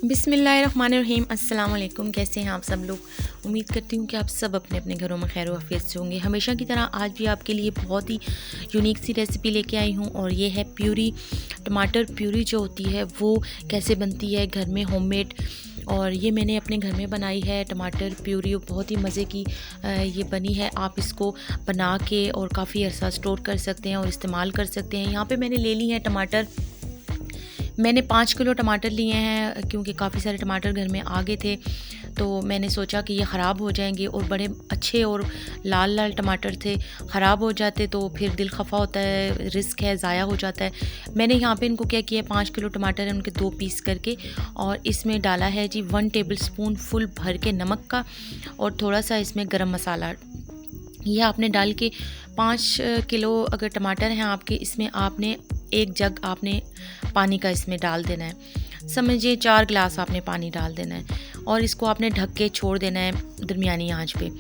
बिस्मिल्लाहिर्रहमानिर्रहीम। अस्सलाम वालेकुम। कैसे हैं आप सब लोग? उम्मीद करती हूँ कि आप सब अपने अपने घरों में खैर आफियत से होंगे। हमेशा की तरह आज भी आपके लिए बहुत ही यूनिक सी रेसिपी लेके आई हूँ और ये है प्यूरी। टमाटर प्यूरी जो होती है वो कैसे बनती है घर में होममेड, और ये मैंने अपने घर में बनाई है। टमाटर प्यूरी बहुत ही मज़े की ये बनी है। आप इसको बना के और काफ़ी अर्सा स्टोर कर सकते हैं और इस्तेमाल कर सकते हैं। यहाँ पे मैंने ले ली है टमाटर। मैंने 5 किलो टमाटर लिए हैं क्योंकि काफ़ी सारे टमाटर घर में आ गए थे, तो मैंने सोचा कि ये ख़राब हो जाएंगे और बड़े अच्छे और लाल लाल टमाटर थे। ख़राब हो जाते तो फिर दिल खफा होता है, रिस्क है, ज़ाया हो जाता है। मैंने यहाँ पे इनको क्या किया, 5 किलो टमाटर है उनके 2 पीस करके, और इसमें डाला है जी 1 टेबल स्पून फुल भर के नमक का, और थोड़ा सा इसमें गरम मसाला। यह आपने डाल के 5 किलो अगर टमाटर हैं आपके, इसमें आपने 1 जग आपने पानी का इसमें डाल देना है। समझिए 4 गिलास आपने पानी डाल देना है और इसको आपने ढक के छोड़ देना है दरमियानी आंच पे।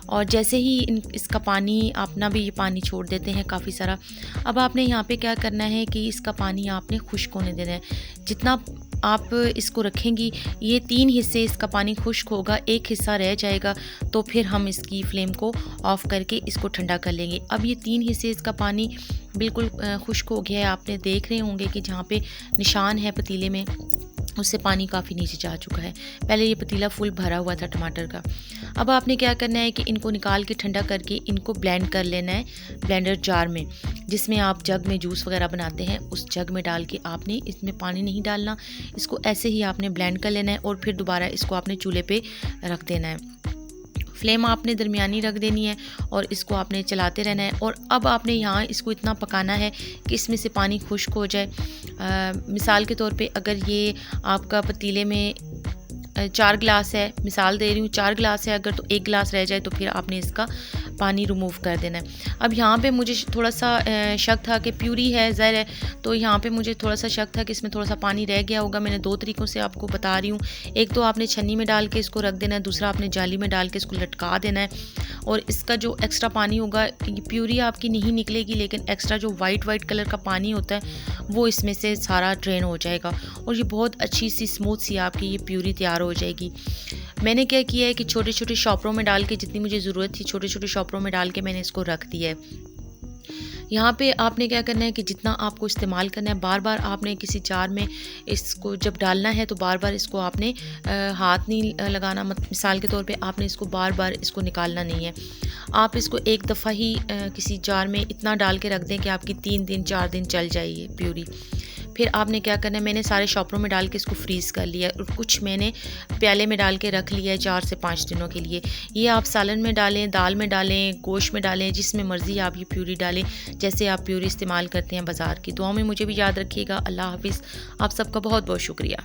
और जैसे ही इसका पानी अपना भी ये पानी छोड़ देते हैं काफ़ी सारा, अब आपने यहाँ पे क्या करना है कि इसका पानी आपने खुश्क होने देना है। जितना आप इसको रखेंगी, ये 3 हिस्से इसका पानी खुश्क होगा, 1 हिस्सा रह जाएगा, तो फिर हम इसकी फ्लेम को ऑफ़ करके इसको ठंडा कर लेंगे। अब ये 3 हिस्से इसका पानी बिल्कुल खुश्क हो गया है। आपने देख रहे होंगे कि जहाँ पे निशान है पतीले में, उससे पानी काफ़ी नीचे जा चुका है। पहले ये पतीला फुल भरा हुआ था टमाटर का। अब आपने क्या करना है कि इनको निकाल के ठंडा करके इनको ब्लेंड कर लेना है ब्लेंडर जार में, जिसमें आप जग में जूस वगैरह बनाते हैं, उस जग में डाल के आपने इसमें पानी नहीं डालना, इसको ऐसे ही आपने ब्लेंड कर लेना है और फिर दोबारा इसको आपने चूल्हे पे रख देना है। फ्लेम आपने दरमियानी रख देनी है और इसको आपने चलाते रहना है। और अब आपने यहाँ इसको इतना पकाना है कि इसमें से पानी खुश्क हो जाए। मिसाल के तौर पे अगर ये आपका पतीले में 4 गिलास है, मिसाल दे रही हूँ, 4 गिलास है अगर, तो 1 गिलास रह जाए तो फिर आपने इसका पानी रिमूव कर देना है। अब यहाँ पे मुझे थोड़ा सा शक था कि प्यूरी है ज़ाहिर है, तो यहाँ पे मुझे थोड़ा सा शक था कि इसमें थोड़ा सा पानी रह गया होगा। मैंने 2 तरीक़ों से आपको बता रही हूँ। एक तो आपने छन्नी में डाल के इसको रख देना है, दूसरा आपने जाली में डाल के इसको लटका देना है, और इसका जो एक्स्ट्रा पानी होगा, ये प्यूरी आपकी नहीं निकलेगी, लेकिन एक्स्ट्रा जो वाइट कलर का पानी होता है वो इसमें से सारा ड्रेन हो जाएगा और ये बहुत अच्छी सी स्मूथ सी आपकी ये प्यूरी तैयार हो जाएगी। मैंने क्या किया है कि छोटे छोटे शॉपरों में डाल के, जितनी मुझे ज़रूरत थी छोटे छोटे शॉपरों में डाल के मैंने इसको रख दिया है। यहाँ पे आपने क्या करना है कि जितना आपको इस्तेमाल करना है, बार बार आपने किसी जार में इसको जब डालना है तो बार बार इसको आपने हाथ नहीं लगाना। मिसाल के तौर पे आपने इसको बार बार इसको निकालना नहीं है। आप इसको एक दफ़ा ही किसी जार में इतना डाल के रख दें कि आपकी 3 दिन 4 दिन चल जाइए प्यूरी। फिर आपने क्या करना है, मैंने सारे शॉपरों में डाल के इसको फ्रीज़ कर लिया और कुछ मैंने प्याले में डाल के रख लिया है 4 से 5 दिनों के लिए। ये आप सालन में डालें, दाल में डालें, गोश्त में डालें, जिसमें मर्ज़ी आप ये प्यूरी डालें, जैसे आप प्यूरी इस्तेमाल करते हैं बाज़ार की। दुआओं में मुझे भी याद रखिएगा। अल्लाह हाफ़िज़। आप सबका बहुत बहुत शुक्रिया।